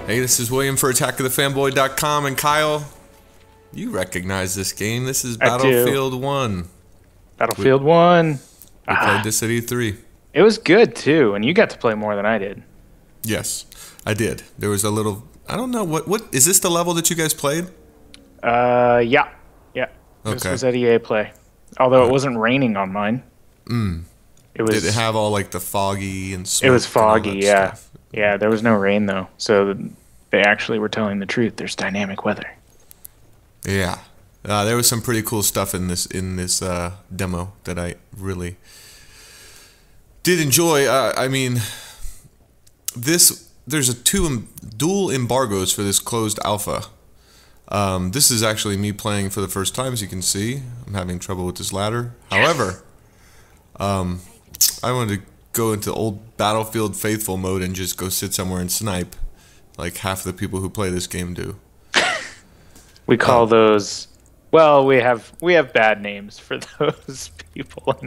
Hey, this is William for attackofthefanboy.com, and Kyle, you recognize this game. This is I do. Battlefield 1. Battlefield 1. We played this at E3. It was good, too, and you got to play more than I did. Yes, I did. There was a little, I don't know, what is this the level that you guys played? Yeah. Yeah. This Okay. was at EA Play. Although it wasn't raining on mine. It was, Did it have all like the foggy and smoke? it was and all foggy, that yeah. stuff? Yeah, there was no rain, though. So they actually were telling the truth. There's dynamic weather. Yeah. There was some pretty cool stuff in this demo that I really did enjoy. I mean, there's dual embargoes for this closed alpha. This is actually me playing for the first time, as you can see. I'm having trouble with this ladder. However, I wanted to go into old Battlefield Faithful mode and just go sit somewhere and snipe, like half the people who play this game do. We call those... Well, we have bad names for those people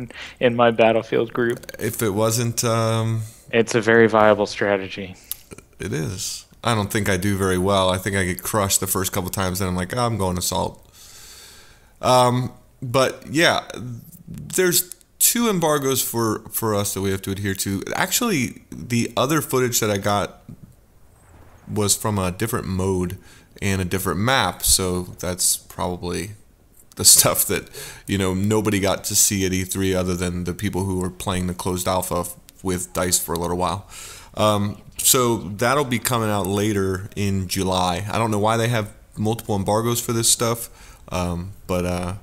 in my Battlefield group. If it wasn't, It's a very viable strategy. it is. I don't think I do very well. I think I get crushed the first couple times, and I'm like, oh, I'm going assault. But yeah, there's two embargoes for us that we have to adhere to. Actually, the other footage that I got was from a different mode and a different map, so that's probably the stuff that, nobody got to see at E3 other than the people who were playing the closed alpha with DICE for a little while. So that'll be coming out later in July. I don't know why they have multiple embargoes for this stuff, but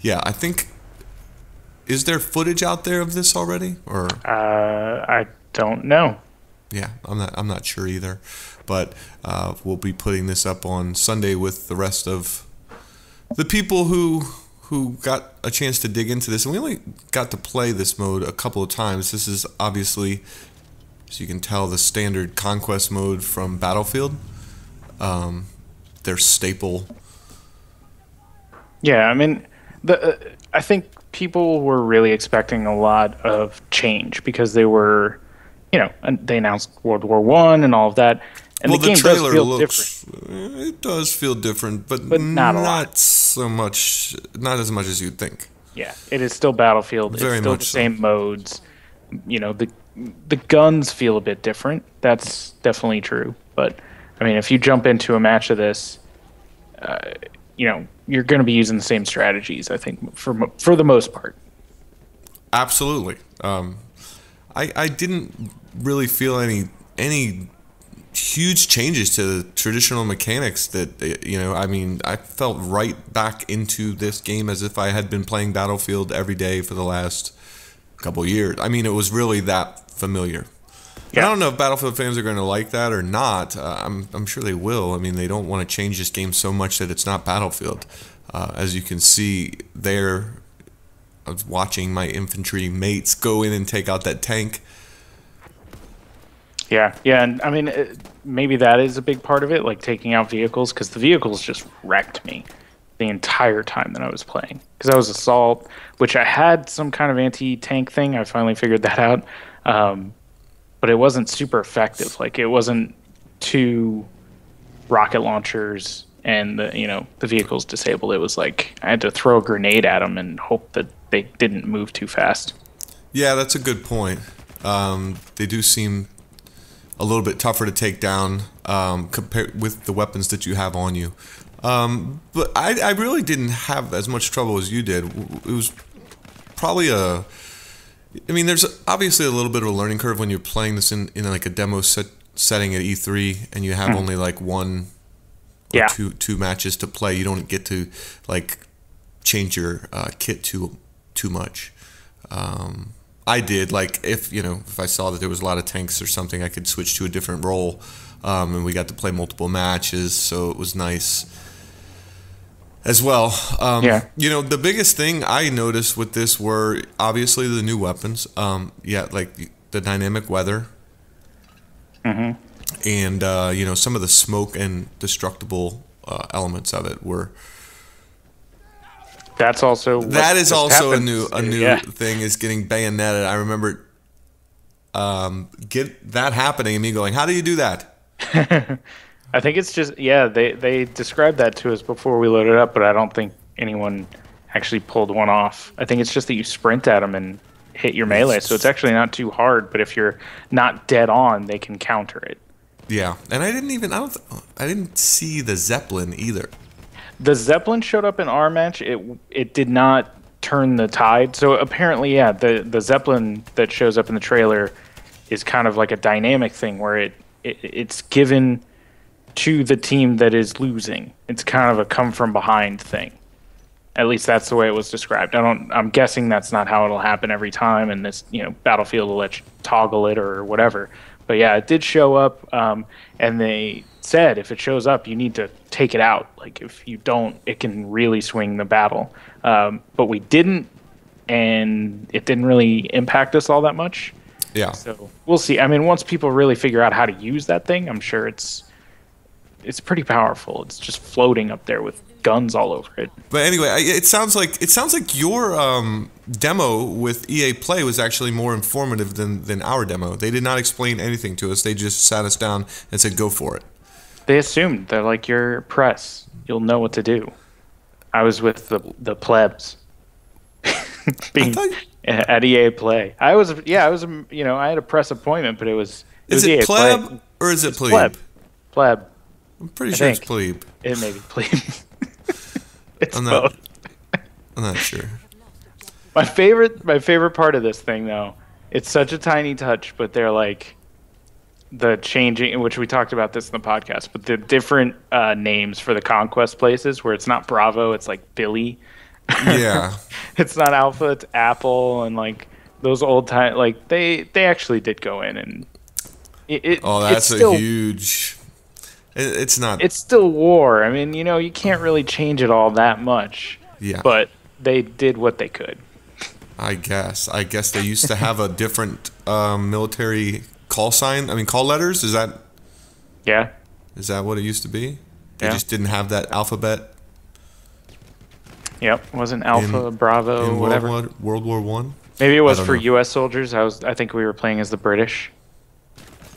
yeah, I think... Is there footage out there of this already, or? I don't know. Yeah, I'm not sure either, but we'll be putting this up on Sunday with the rest of the people who got a chance to dig into this, and we only got to play this mode a couple of times. This is obviously, as you can tell, the standard conquest mode from Battlefield. Their staple. Yeah, I mean, I think people were really expecting a lot of change because they were, they announced World War One and all of that, and Well, the game the does trailer feel looks. different. It does feel different, but not a lot. so much. Not as much as you'd think. Yeah, it is still Battlefield. Very It's still much the so. same modes. The guns feel a bit different. That's definitely true. But I mean, if you jump into a match of this, you're going to be using the same strategies. I think for the most part. Absolutely. I didn't really feel any huge changes to the traditional mechanics that, I mean, I felt right back into this game as if I had been playing Battlefield every day for the last couple years. I mean, it was really that familiar. Yeah. I don't know if Battlefield fans are going to like that or not. I'm sure they will. I mean, they don't want to change this game so much that it's not Battlefield. As you can see there, I was watching my infantry mates go in and take out that tank. Yeah, and I mean, maybe that is a big part of it, like taking out vehicles, because the vehicles just wrecked me the entire time that I was playing. Because I was assault, which I had some kind of anti-tank thing. I finally figured that out, but it wasn't super effective. Like, it wasn't two rocket launchers and the vehicles disabled. It was like I had to throw a grenade at them and hope that they didn't move too fast. Yeah, that's a good point. They do seem a little bit tougher to take down compared with the weapons that you have on you. But I really didn't have as much trouble as you did. It was probably I mean, there's obviously a little bit of a learning curve when you're playing this in like a demo setting at E3 and you have only like one or two matches to play. You don't get to like change your kit too much. I did, like, if I saw that there was a lot of tanks or something, I could switch to a different role, and we got to play multiple matches, so it was nice as well. The biggest thing I noticed with this were obviously the new weapons. Like the dynamic weather, and some of the smoke and destructible elements of it were. That's also that is also a new yeah. thing, is getting bayoneted. I remember get that happening and me going, how do you do that? I think it's just yeah. They described that to us before we loaded up, but I don't think anyone actually pulled one off. I think it's just that you sprint at them and hit your melee, so it's actually not too hard. But if you're not dead on, they can counter it. Yeah, and I didn't see the Zeppelin either. The Zeppelin showed up in our match. It did not turn the tide. So apparently, yeah, the Zeppelin that shows up in the trailer is kind of like a dynamic thing where it's given to the team that is losing. It's kind of a come from behind thing. At least that's the way it was described. I'm guessing that's not how it'll happen every time, and this Battlefield will let you toggle it or whatever. But yeah, it did show up, and they said if it shows up, you need to take it out. Like if you don't, it can really swing the battle. But we didn't, and it didn't really impact us all that much. Yeah. So we'll see. I mean, once people really figure out how to use that thing, I'm sure it's pretty powerful. It's just floating up there with guns all over it. But anyway, it sounds like your demo with EA Play was actually more informative than our demo. They did not explain anything to us. They just sat us down and said, "Go for it." They assumed they're like your press. You'll know what to do. I was with the plebs. At EA Play. I had a press appointment, but it was Is it EA pleb Play. or is it plebe? Pleb. I'm pretty sure it's plebe. It may be plebe. It's I'm both. not sure. My favorite part of this thing, though, it's such a tiny touch, but they're like the changing, which we talked about this in the podcast, but the different names for the conquest places where it's not Bravo, it's like Billy. Yeah. It's not Alpha, it's Apple, and like those old time, like they actually did go in and that's a huge. It's not. It's still war. I mean, you can't really change it all that much. Yeah. But they did what they could. I guess they used to have a different military call sign. I mean, call letters. Is that? Yeah. Is that what it used to be? They Yeah. just didn't have that alphabet. Yep. Wasn't Alpha, Bravo, whatever. World War One. Maybe it was for U.S. soldiers. I think we were playing as the British.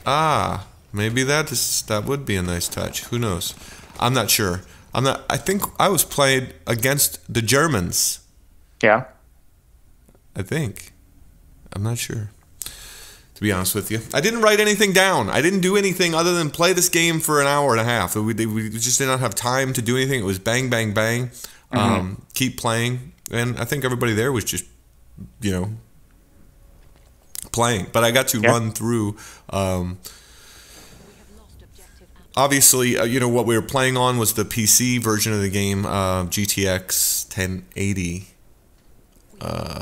Ah, maybe that would be a nice touch. Who knows? I'm not sure. I think I was playing against the Germans. Yeah. I think. I'm not sure. To be honest with you, I didn't write anything down. I didn't do anything other than play this game for an hour and a half. We just did not have time to do anything. It was bang, bang, bang. Keep playing, and I think everybody there was just, playing. But I got to run through. Obviously, what we were playing on was the PC version of the game, GTX 1080,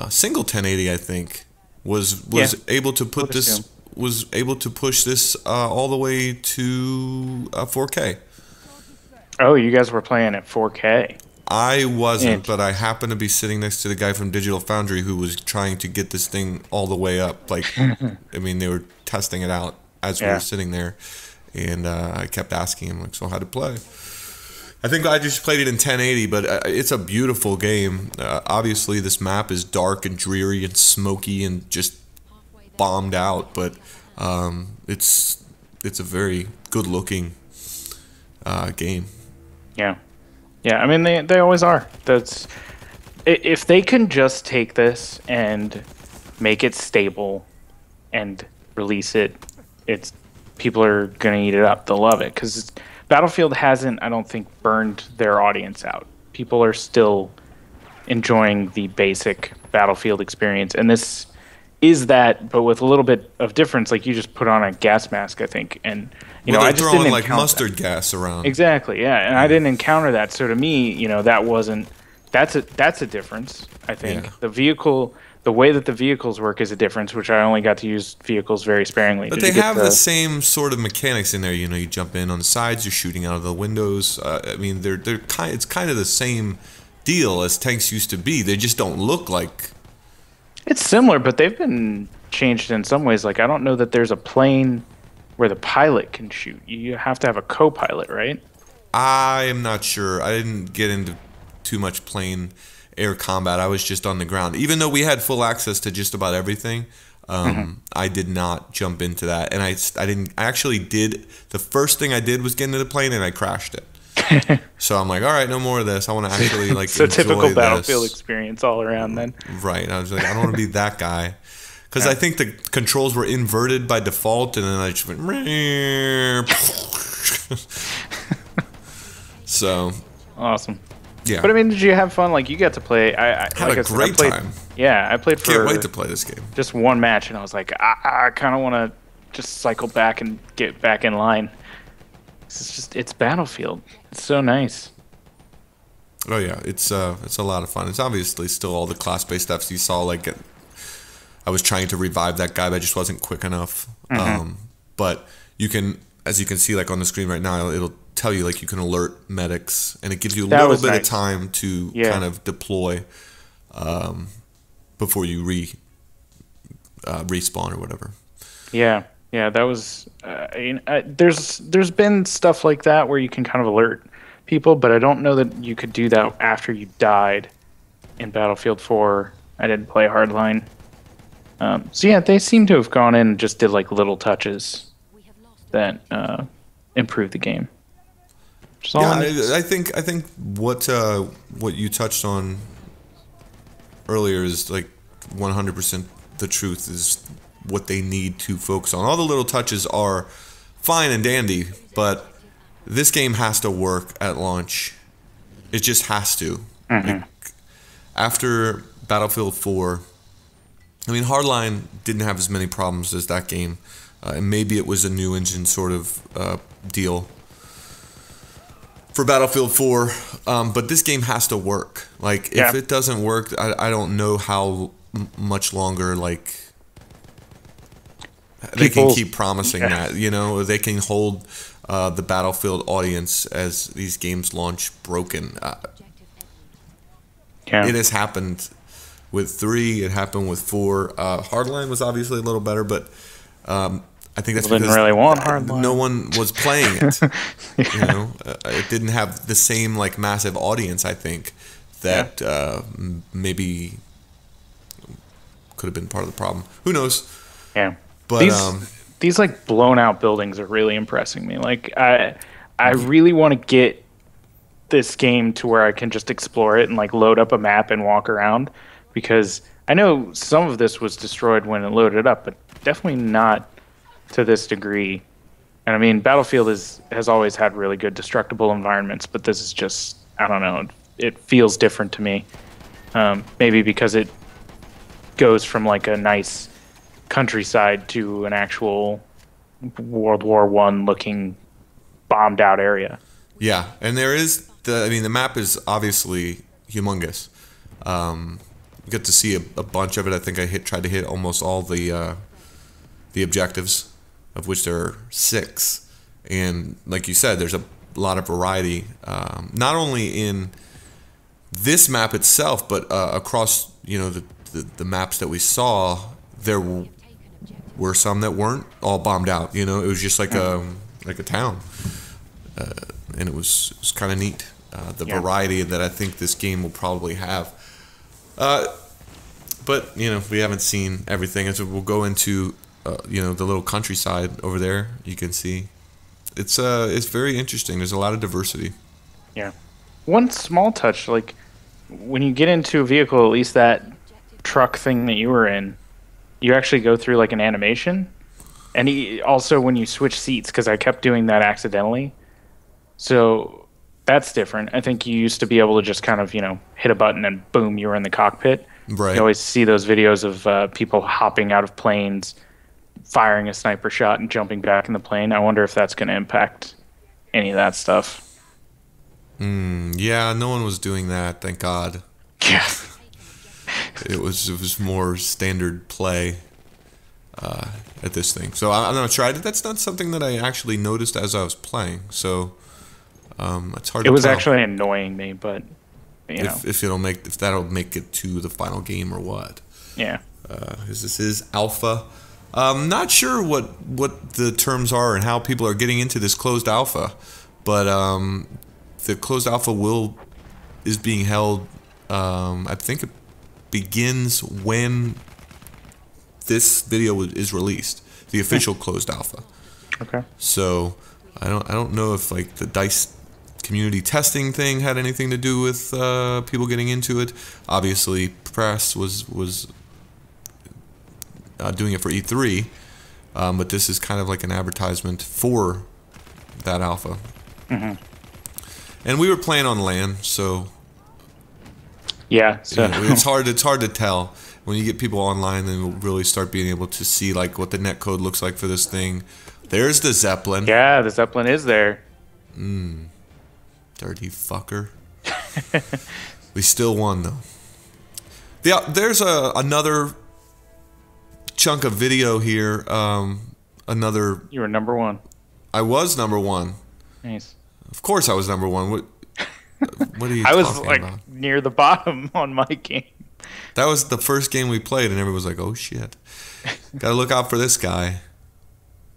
single 1080, I think, was able to put this was able to push this all the way to 4K. Oh, you guys were playing at 4K. I wasn't, but I happened to be sitting next to the guy from Digital Foundry who was trying to get this thing all the way up. Like, I mean, they were testing it out as we were sitting there, and I kept asking him, like, so how to play? I think I just played it in 1080, but it's a beautiful game. Obviously, this map is dark and dreary and smoky and just bombed out, but it's a very good-looking game. Yeah. Yeah, I mean, they always are. If they can just take this and make it stable and release it, people are going to eat it up. They'll love it because Battlefield hasn't, I don't think, burned their audience out. People are still enjoying the basic Battlefield experience, and this is that, but with a little bit of difference. Like you just put on a gas mask, I think, and I just didn't like mustard gas around. Exactly, yeah, and I didn't encounter that. So to me, that wasn't. That's a difference. I think the way that the vehicles work is a difference, which I only got to use vehicles very sparingly. But they have the same sort of mechanics in there. You jump in on the sides, you're shooting out of the windows. I mean, it's kind of the same deal as tanks used to be. They just don't look like. It's similar, but they've been changed in some ways. Like I don't know that there's a plane where the pilot can shoot. You have to have a co-pilot, right? I am not sure. I didn't get into too much plane air combat. I was just on the ground. Even though we had full access to just about everything, I did not jump into that, and I didn't. I actually did. The first thing I did was get into the plane, and I crashed it. So I'm like, all right, no more of this. I want to actually like It's a enjoy typical this. Battlefield experience all around then. Right. I was like, I don't want to be that guy. Because I think the controls were inverted by default, and then I just went. So. Awesome. Yeah. But I mean, did you have fun? Like, you got to play. I had like a I said, great I played, time. Yeah, I played for. Can't wait to play this game. Just one match, and I was like, I kind of want to just cycle back and get back in line. It's Battlefield. It's so nice. Oh yeah, it's a lot of fun. It's obviously still all the class-based stuff you saw. Like, I was trying to revive that guy, but I just wasn't quick enough. But you can, as you can see, like on the screen right now, it'll tell you like you can alert medics, and it gives you a little bit of time to kind of deploy before you respawn or whatever. Yeah, that was. There's been stuff like that where you can kind of alert people, but I don't know that you could do that after you died in Battlefield 4. I didn't play Hardline. So yeah, they seem to have gone in and just did like little touches that improved the game. Yeah, I think what you touched on earlier is like 100% the truth. Is what they need to focus on. All the little touches are fine and dandy, but this game has to work at launch. It just has to. Like, after Battlefield 4, I mean, Hardline didn't have as many problems as that game, and maybe it was a new engine sort of deal for Battlefield 4, but this game has to work. Like, if it doesn't work, I don't know how much longer, like, they can keep promising that, you know, they can hold the Battlefield audience as these games launch broken. It has happened with 3, it happened with 4. Hardline was obviously a little better, but I think that's because really want Hardline. No one was playing it. You know, it didn't have the same like massive audience. I think that maybe could have been part of the problem. Who knows? Yeah. But these like blown out buildings are really impressing me. Like I really want to get this game to where I can just explore it and like load up a map and walk around, because I know some of this was destroyed when it loaded up, but definitely not to this degree. And I mean, Battlefield has always had really good destructible environments, but this is just, I don't know, it feels different to me. Maybe because it goes from like a nice countryside to an actual World War I looking bombed out area. Yeah, and there is the map is obviously humongous. You get to see a bunch of it. I think I tried to hit almost all the objectives, of which there are 6. And like you said, there's a lot of variety, not only in this map itself, but across the maps that we saw. There were some that weren't all bombed out. You know, it was just like a town, and it was kind of neat. The variety that I think this game will probably have. But we haven't seen everything, and so we'll go into the little countryside over there. You can see it's very interesting. There's a lot of diversity. Yeah. One small touch, like when you get into a vehicle, at least that truck thing that you were in, you actually go through like an animation. And also when you switch seats, because I kept doing that accidentally. So that's different. I think you used to be able to just kind of, hit a button and boom, you were in the cockpit. Right. You always see those videos of people hopping out of planes, firing a sniper shot and jumping back in the plane. I wonder if that's going to impact any of that stuff. Yeah, no one was doing that, thank God. Yeah. It was more standard play at this thing. So I'm not sure. That's not something that I actually noticed as I was playing. So it's hard to tell. It was actually annoying me, but if that'll make it to the final game or what. Yeah. This is alpha. Not sure what the terms are and how people are getting into this closed alpha, but the closed alpha is being held. I think it begins when this video is released, the official closed alpha. Okay. So I don't know if like the DICE community testing thing had anything to do with people getting into it. Obviously, press was doing it for E3, but this is kind of like an advertisement for that alpha. Mm-hmm. And we were playing on LAN, so yeah. So it's hard to tell when you get people online and we'll really start being able to see like what the netcode looks like for this thing. There's the Zeppelin. Yeah, the Zeppelin is there. Dirty fucker. We still won though. Yeah, there's another chunk of video here. Another. You were number one. I was number one. Nice. Of course, I was number one. What are you? I was talking like about? near the bottom on my game. That was the first game we played, and everyone was like, "Oh shit, gotta look out for this guy."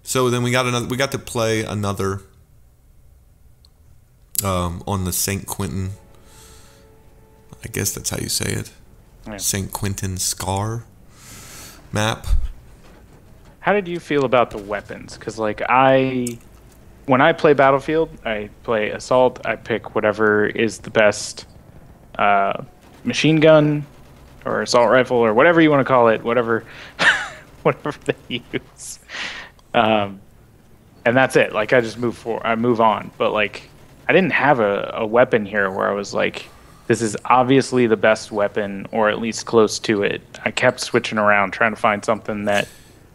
So then we got to play another on the St. Quentin. I guess that's how you say it. Yeah. St. Quentin Scar map. How did you feel about the weapons? Because like when I play Battlefield, I play Assault. I pick whatever is the best machine gun or assault rifle or whatever you want to call it, whatever they use. And that's it. Like I just move on. But like I didn't have a weapon here where I was like, this is obviously the best weapon, or at least close to it. I kept switching around, trying to find something that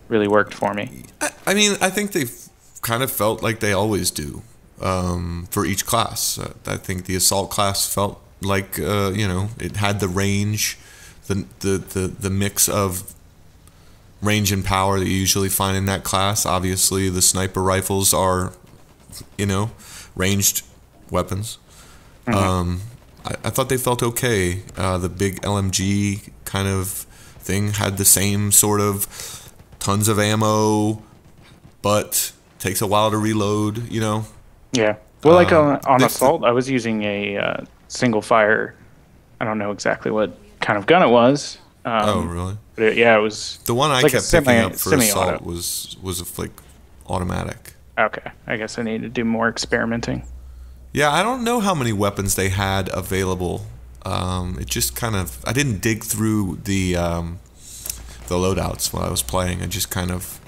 really worked for me. I mean, I think they've kind of felt like they always do for each class. I think the assault class felt like it had the range, the mix of range and power that you usually find in that class. Obviously, the sniper rifles are, ranged weapons. Mm-hmm. I thought they felt okay. The big LMG kind of thing had the same sort of tons of ammo, but takes a while to reload, Yeah. Well, like on Assault, I was using a single fire. I don't know exactly what kind of gun it was. Oh, really? But it was... The one I like kept picking up for Assault was like automatic. Okay. I guess I need to do more experimenting. Yeah, I don't know how many weapons they had available. It just kind of... I didn't dig through the loadouts while I was playing. I just kind of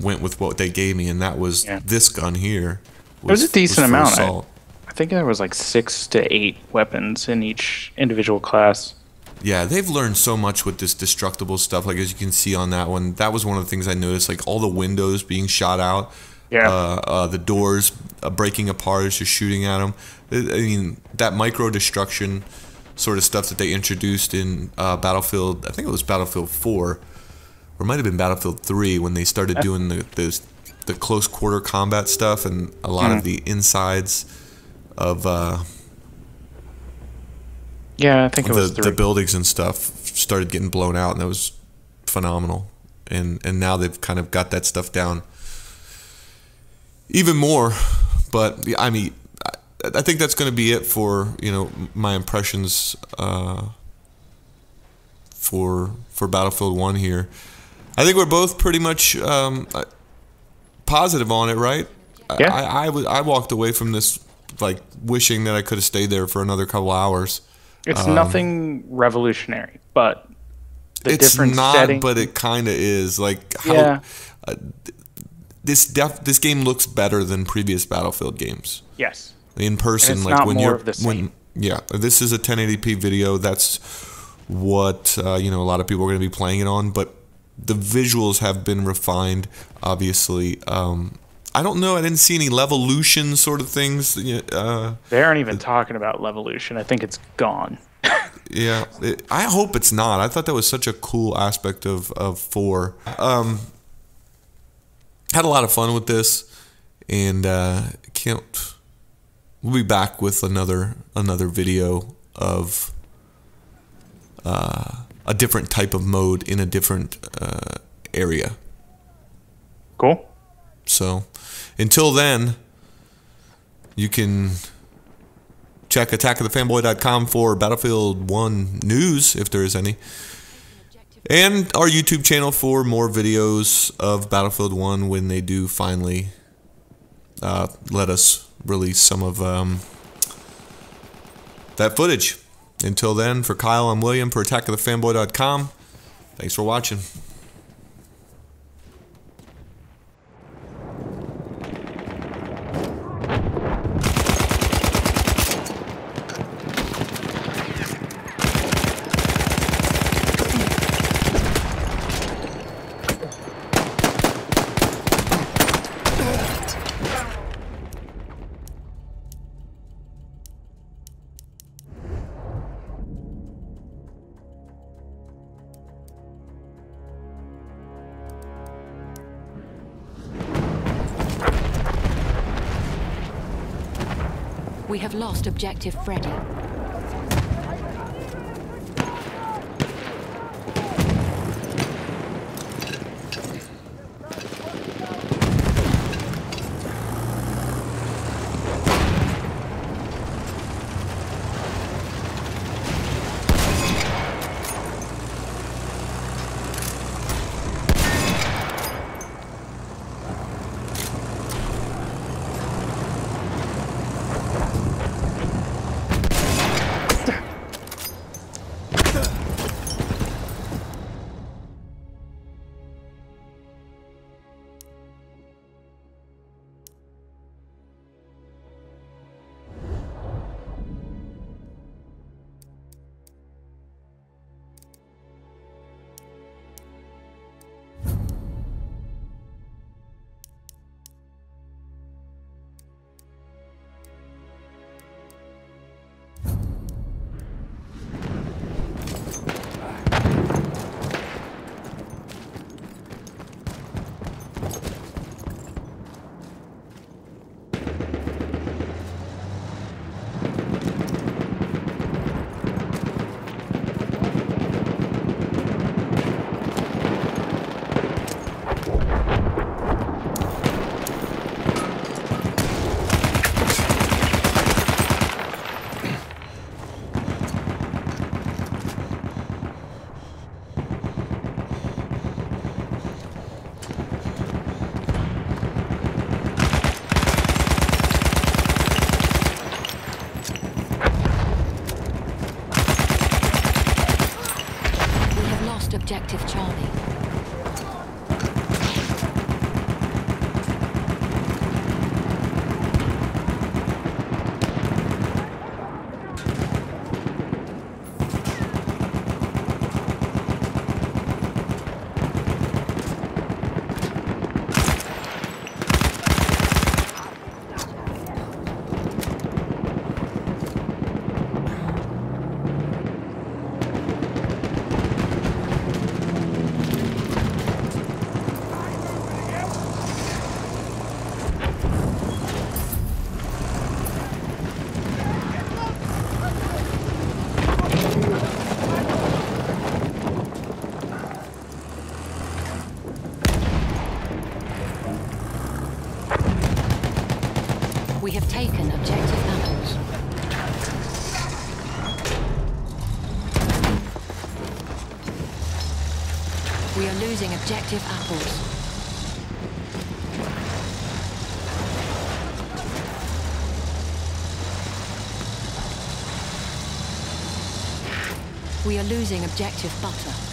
went with what they gave me, and that was this gun here. It was a decent amount. Assault. I think there was like 6 to 8 weapons in each individual class. Yeah, they've learned so much with this destructible stuff. Like, as you can see on that one, that was one of the things I noticed. Like, all the windows being shot out. Yeah. The doors breaking apart as you're shooting at them. I mean, that micro destruction sort of stuff that they introduced in Battlefield, I think it was Battlefield 4, or it might have been Battlefield 3 when they started doing the close quarter combat stuff and a lot of the insides of I think it was the buildings and stuff started getting blown out, and that was phenomenal. And now they've kind of got that stuff down even more. But I mean, I think that's going to be it for my impressions for Battlefield 1 here. I think we're both pretty much positive on it, right? Yeah. I walked away from this like wishing that I could have stayed there for another couple hours. It's nothing revolutionary, but the it's different not, setting. but it kind of is. Like how this game looks better than previous Battlefield games. Yes. In person, and it's like not when more you're of the same. this is a 1080p video. That's what a lot of people are going to be playing it on, but the visuals have been refined, obviously. I don't know. I didn't see any Levolution sort of things. They aren't even talking about Levolution. I think it's gone. Yeah, I hope it's not. I thought that was such a cool aspect of 4. Had a lot of fun with this, and we'll be back with another video of a different type of mode in a different area. Cool. So, until then, you can check attackofthefanboy.com for Battlefield 1 news, if there is any. And our YouTube channel for more videos of Battlefield 1 when they do finally let us release some of that footage. Until then, for Kyle, I'm William for attackofthefanboy.com. Thanks for watching. We have lost objective Freddy. Objective Charlie. We have taken objective apples. We are losing objective apples. We are losing objective butter.